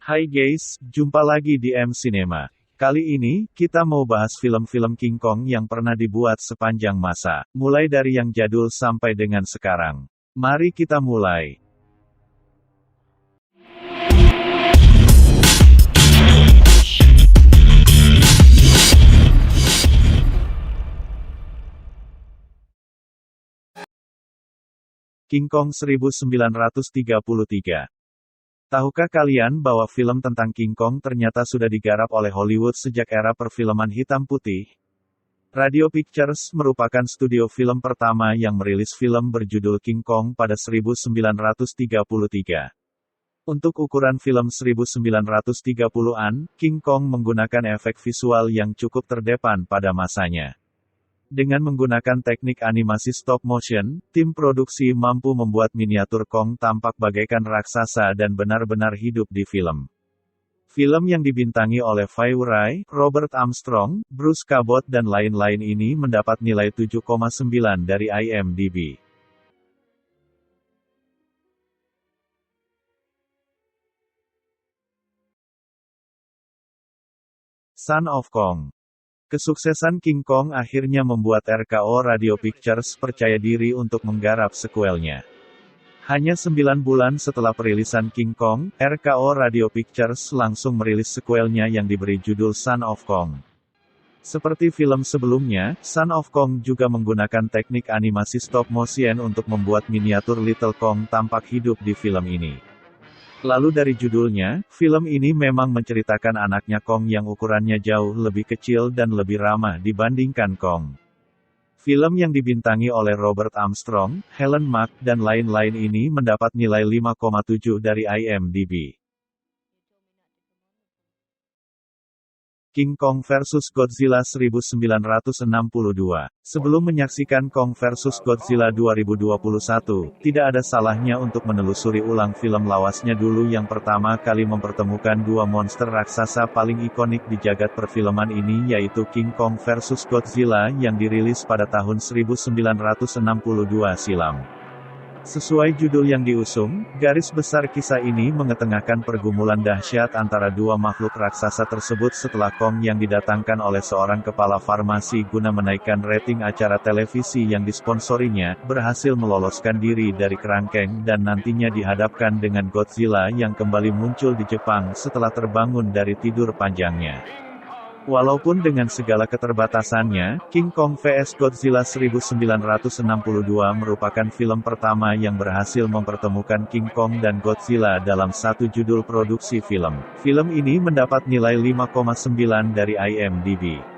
Hai guys, jumpa lagi di M Cinema. Kali ini, kita mau bahas film-film King Kong yang pernah dibuat sepanjang masa, mulai dari yang jadul sampai dengan sekarang. Mari kita mulai. King Kong 1933. Tahukah kalian bahwa film tentang King Kong ternyata sudah digarap oleh Hollywood sejak era perfilman hitam putih? Radio Pictures merupakan studio film pertama yang merilis film berjudul King Kong pada 1933. Untuk ukuran film 1930-an, King Kong menggunakan efek visual yang cukup terdepan pada masanya. Dengan menggunakan teknik animasi stop motion, tim produksi mampu membuat miniatur Kong tampak bagaikan raksasa dan benar-benar hidup di film. Film yang dibintangi oleh Fay Wray, Robert Armstrong, Bruce Cabot dan lain-lain ini mendapat nilai 7,9 dari IMDb. Son of Kong. Kesuksesan King Kong akhirnya membuat RKO Radio Pictures percaya diri untuk menggarap sequelnya. Hanya 9 bulan setelah perilisan King Kong, RKO Radio Pictures langsung merilis sequelnya yang diberi judul Son of Kong. Seperti film sebelumnya, Son of Kong juga menggunakan teknik animasi stop motion untuk membuat miniatur Little Kong tampak hidup di film ini. Lalu dari judulnya, film ini memang menceritakan anaknya Kong yang ukurannya jauh lebih kecil dan lebih ramah dibandingkan Kong. Film yang dibintangi oleh Robert Armstrong, Helen Mack, dan lain-lain ini mendapat nilai 5,7 dari IMDb. King Kong vs Godzilla 1962. Sebelum menyaksikan Kong vs Godzilla 2021, tidak ada salahnya untuk menelusuri ulang film lawasnya dulu yang pertama kali mempertemukan dua monster raksasa paling ikonik di jagat perfilman ini, yaitu King Kong vs Godzilla yang dirilis pada tahun 1962 silam. Sesuai judul yang diusung, garis besar kisah ini mengetengahkan pergumulan dahsyat antara dua makhluk raksasa tersebut setelah Kong yang didatangkan oleh seorang kepala farmasi guna menaikkan rating acara televisi yang disponsorinya, berhasil meloloskan diri dari kerangkeng dan nantinya dihadapkan dengan Godzilla yang kembali muncul di Jepang setelah terbangun dari tidur panjangnya. Walaupun dengan segala keterbatasannya, King Kong vs Godzilla 1962 merupakan film pertama yang berhasil mempertemukan King Kong dan Godzilla dalam satu judul produksi film. Film ini mendapat nilai 5,9 dari IMDb.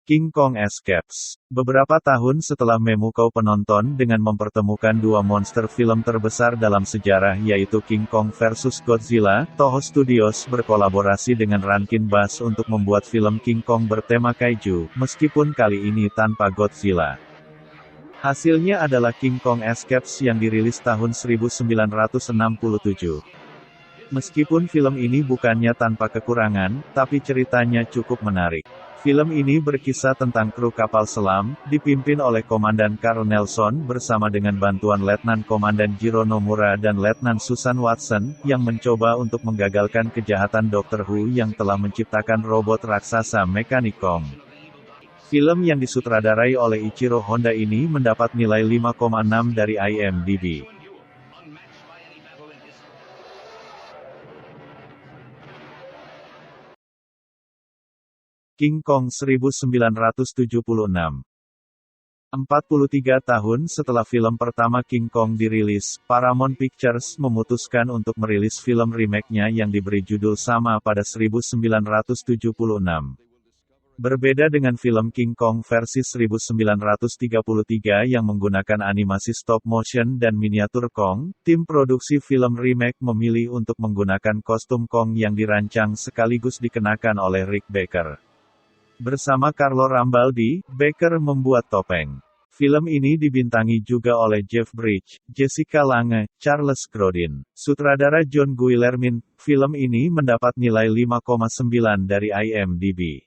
King Kong Escapes. Beberapa tahun setelah memukau penonton dengan mempertemukan dua monster film terbesar dalam sejarah yaitu King Kong vs Godzilla, Toho Studios berkolaborasi dengan Rankin Bass untuk membuat film King Kong bertema kaiju, meskipun kali ini tanpa Godzilla. Hasilnya adalah King Kong Escapes yang dirilis tahun 1967. Meskipun film ini bukannya tanpa kekurangan, tapi ceritanya cukup menarik. Film ini berkisah tentang kru kapal selam, dipimpin oleh Komandan Carl Nelson bersama dengan bantuan Letnan Komandan Jiro Nomura dan Letnan Susan Watson, yang mencoba untuk menggagalkan kejahatan Dr. Who yang telah menciptakan robot raksasa mekanik Kong. Film yang disutradarai oleh Ichiro Honda ini mendapat nilai 5,6 dari IMDb. King Kong 1976. 43 tahun setelah film pertama King Kong dirilis, Paramount Pictures memutuskan untuk merilis film remake-nya yang diberi judul sama pada 1976. Berbeda dengan film King Kong versi 1933 yang menggunakan animasi stop motion dan miniatur Kong, tim produksi film remake memilih untuk menggunakan kostum Kong yang dirancang sekaligus dikenakan oleh Rick Baker. Bersama Carlo Rambaldi, Baker membuat topeng. Film ini dibintangi juga oleh Jeff Bridges, Jessica Lange, Charles Grodin. Sutradara John Guillermin. Film ini mendapat nilai 5,9 dari IMDb.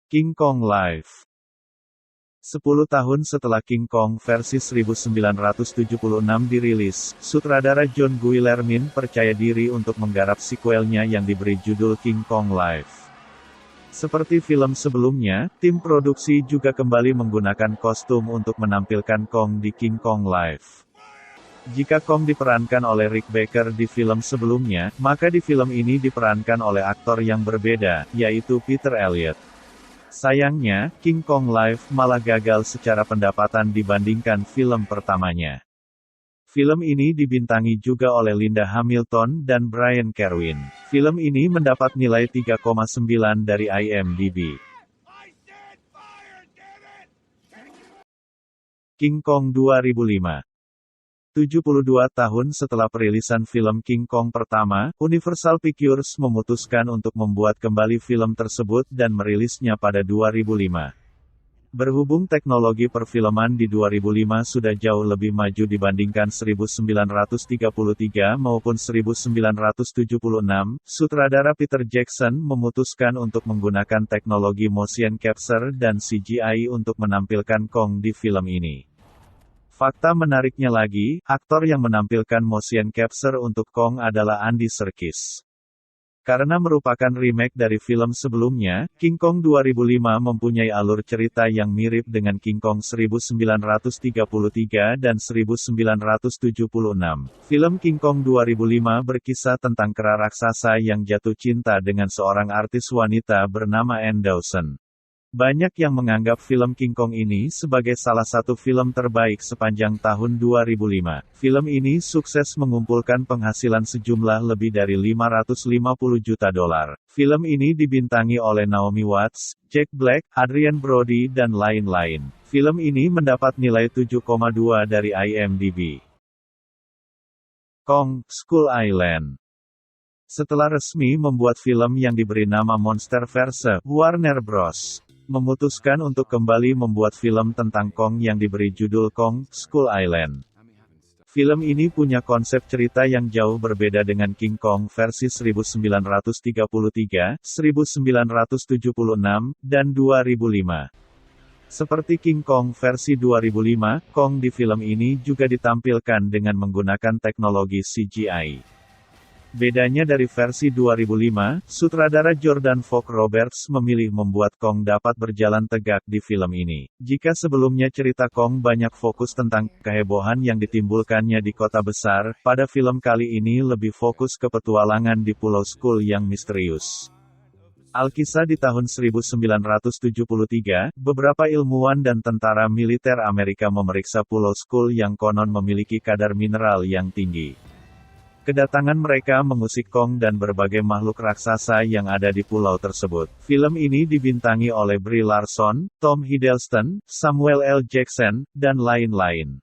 King Kong Live. 10 tahun setelah King Kong versi 1976 dirilis, sutradara John Guillermin percaya diri untuk menggarap sequelnya yang diberi judul King Kong Live. Seperti film sebelumnya, tim produksi juga kembali menggunakan kostum untuk menampilkan Kong di King Kong Live. Jika Kong diperankan oleh Rick Baker di film sebelumnya, maka di film ini diperankan oleh aktor yang berbeda, yaitu Peter Elliott. Sayangnya, King Kong Live malah gagal secara pendapatan dibandingkan film pertamanya. Film ini dibintangi juga oleh Linda Hamilton dan Brian Kerwin. Film ini mendapat nilai 3,9 dari IMDb. King Kong 2005. 72 tahun setelah perilisan film King Kong pertama, Universal Pictures memutuskan untuk membuat kembali film tersebut dan merilisnya pada 2005. Berhubung teknologi perfilman di 2005 sudah jauh lebih maju dibandingkan 1933 maupun 1976, sutradara Peter Jackson memutuskan untuk menggunakan teknologi motion capture dan CGI untuk menampilkan Kong di film ini. Fakta menariknya lagi, aktor yang menampilkan motion capture untuk Kong adalah Andy Serkis. Karena merupakan remake dari film sebelumnya, King Kong 2005 mempunyai alur cerita yang mirip dengan King Kong 1933 dan 1976. Film King Kong 2005 berkisah tentang kera raksasa yang jatuh cinta dengan seorang artis wanita bernama Ann Dawson. Banyak yang menganggap film King Kong ini sebagai salah satu film terbaik sepanjang tahun 2005. Film ini sukses mengumpulkan penghasilan sejumlah lebih dari $550 juta. Film ini dibintangi oleh Naomi Watts, Jack Black, Adrien Brody dan lain-lain. Film ini mendapat nilai 7,2 dari IMDb. Kong, Skull Island. Setelah resmi membuat film yang diberi nama Monsterverse, Warner Bros. Memutuskan untuk kembali membuat film tentang Kong yang diberi judul Kong, Skull Island. Film ini punya konsep cerita yang jauh berbeda dengan King Kong versi 1933, 1976, dan 2005. Seperti King Kong versi 2005, Kong di film ini juga ditampilkan dengan menggunakan teknologi CGI. Bedanya dari versi 2005, sutradara Jordan Vogt-Roberts memilih membuat Kong dapat berjalan tegak di film ini. Jika sebelumnya cerita Kong banyak fokus tentang kehebohan yang ditimbulkannya di kota besar, pada film kali ini lebih fokus ke petualangan di Pulau Skull yang misterius. Alkisah di tahun 1973, beberapa ilmuwan dan tentara militer Amerika memeriksa Pulau Skull yang konon memiliki kadar mineral yang tinggi. Kedatangan mereka mengusik Kong dan berbagai makhluk raksasa yang ada di pulau tersebut. Film ini dibintangi oleh Brie Larson, Tom Hiddleston, Samuel L. Jackson, dan lain-lain.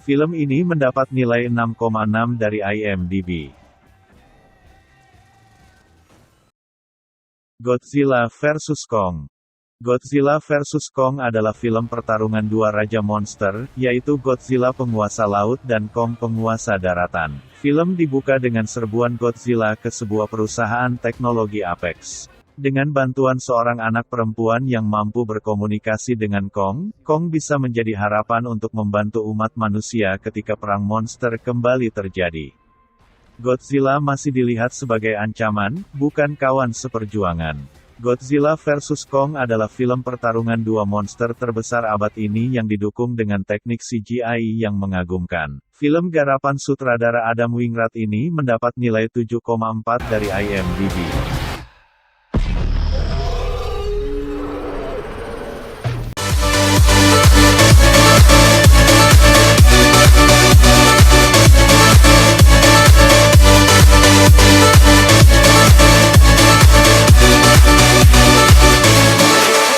Film ini mendapat nilai 6,6 dari IMDb. Godzilla vs Kong. Godzilla vs Kong adalah film pertarungan dua raja monster, yaitu Godzilla penguasa laut dan Kong penguasa daratan. Film dibuka dengan serbuan Godzilla ke sebuah perusahaan teknologi Apex. Dengan bantuan seorang anak perempuan yang mampu berkomunikasi dengan Kong, Kong bisa menjadi harapan untuk membantu umat manusia ketika perang monster kembali terjadi. Godzilla masih dilihat sebagai ancaman, bukan kawan seperjuangan. Godzilla vs Kong adalah film pertarungan dua monster terbesar abad ini yang didukung dengan teknik CGI yang mengagumkan. Film garapan sutradara Adam Wingrat ini mendapat nilai 7,4 dari IMDb.